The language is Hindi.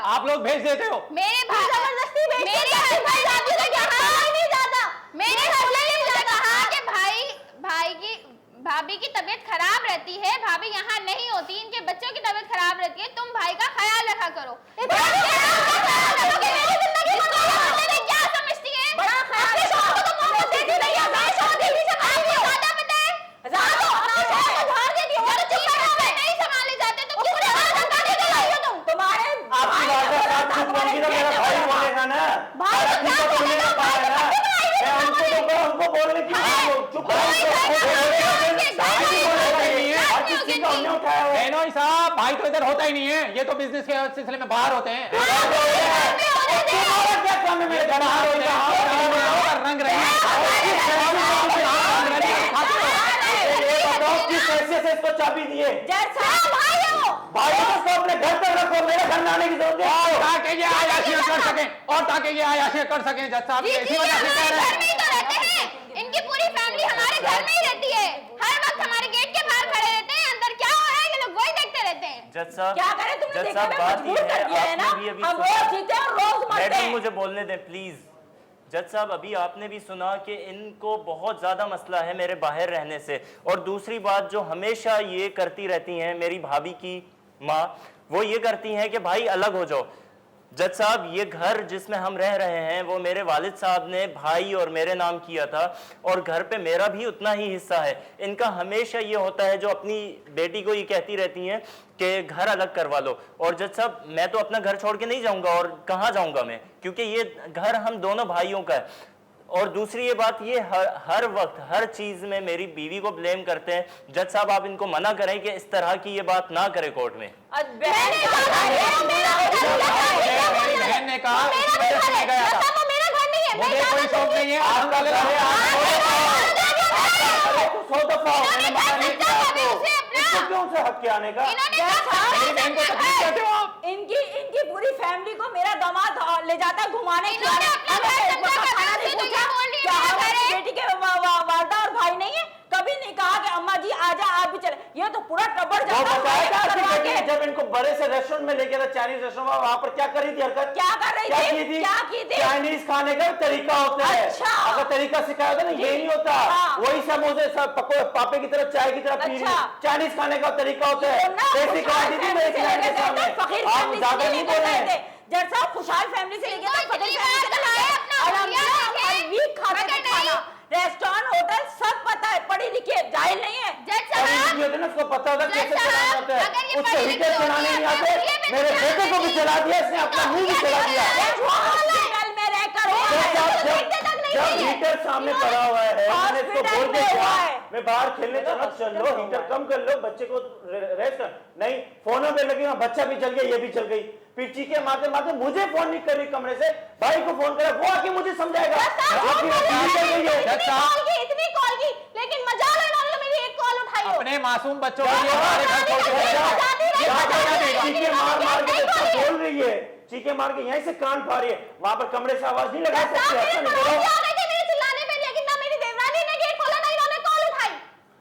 आप लोग भेज देते हो। मेरे भाई जबरदस्ती भेज, मेरे हस्बैंड नहीं जाता, मेरे हस्बैंड ने कहा कि भाई की भाभी की तबीयत खराब रहती है, भाभी यहाँ नहीं होती, इनके बच्चों की तबीयत खराब रहती है, तुम भाई का ख्याल रखा करो। क्या समझती है? नहीं संभाले जाते तो तुम्हारे मेरा भाई बोलेगा ना, हमको बोलने की बेनोई साहब, भाई तो इधर होता ही नहीं है, ये तो बिजनेस के सिलसिले में बाहर होते हैं। रंग रही से इसको चाबी दिए भाई को अपने घर तक रखो, मेरे घर में आने की जरूरत है ताकि ये आयाशियां कर सकें और ताकि ये आयाशियां कर सकें। जज साहब इसी वजह से कह रहे हैं, इनकी पूरी फैमिली हमारे घर में ही रहती है, हर वक्त हमारे गेट के बाहर खड़े रहते हैं, अंदर क्या हो रहा है ये लोग वही देखते रहते हैं। जज साहब क्या करें, तुमने देखने में मजबूर कर दिया है ना, हम रोज जीते हैं और रोज मरते हैं। मुझे बोलने दें प्लीज। जज साहब अभी आपने भी सुना कि इनको बहुत ज़्यादा मसला है मेरे बाहर रहने से, और दूसरी बात जो हमेशा ये करती रहती हैं मेरी भाभी की माँ, वो ये करती हैं कि भाई अलग हो जाओ। जज साहब ये घर जिसमें हम रह रहे हैं वो मेरे वालिद साहब ने भाई और मेरे नाम किया था, और घर पे मेरा भी उतना ही हिस्सा है। इनका हमेशा ये होता है, जो अपनी बेटी को ये कहती रहती हैं कि घर अलग करवा लो। और जज साहब मैं तो अपना घर छोड़ के नहीं जाऊंगा, और कहाँ जाऊंगा मैं, क्योंकि ये घर हम दोनों भाइयों का है। और दूसरी ये बात, ये हर वक्त हर चीज में मेरी बीवी को ब्लेम करते हैं। जज साहब आप इनको मना करें कि इस तरह की ये बात ना करें कोर्ट में। मेरी बहन ने कहा गया था, मुझे कोई शौक नहीं है। क्यों से हक के आने का? मेरी बहन को तकलीफ देते हो आप। इनकी पूरी फैमिली को मेरा दामाद ले जाता है घुमाने, बेटी के वालदा और भाई नहीं है, कभी नहीं कहा कि अम्मा जी आजा आप भी चले। ये तो पूरा टब्बर जब इनको बड़े से रेस्टोरेंट में लेके था, चाइनीज रेस्टोरेंट, वहां पर क्या करी थी हरकत? क्या कर रही थी? क्या की थी? चाइनीज खाने का तरीका होता है। अच्छा। अगर तरीका सिखाया होता ना, ये नहीं होता। वही समोसे सब पापे की तरफ चाय की तरफ पी रही। चाइनीज खाने का तरीका होता है। कैसी खिलाई थी मेरे खिलाने के सामने? आप ज्यादा नहीं बोल रहे। जैसा खुशहाल फैमिली से लेके फकीर फैमिली से खाना, रेस्टोरेंट होटल सब पता है, पढ़ी लिखी है, जाहिल नहीं है। उसको पता होता कैसे चलाना होता है, उसको हीटर चलाने नहीं आते। मेरे बेटे को भी चला दिया इसने, अपना मुंह भी चला दिया। जब हीटर सामने पड़ा हुआ है, मैंने इसको बोल दिया मैं बाहर खेलने चला, चल लो हीटर कम कर लो, बच्चे को रेस्ट कर। नहीं, फोनों पे लगी, बच्चा भी चल गया, ये भी चल गई। फिर चीखे मारते मारते मुझे फोन नहीं कर रही कमरे से, भाई को फोन करा, वो आके मुझे समझाएगा। इतनी कॉल की, लेकिन मजाल है ना, मेरी एक कॉल उठाई। अपने मासूम बच्चों को हमारे घर छोड़ के चीखे मार मार के बोल रही है, चीखे मार के यहीं से कान फाड़ रही है, वहां पर कमरे से आवाज नहीं लगा सकती।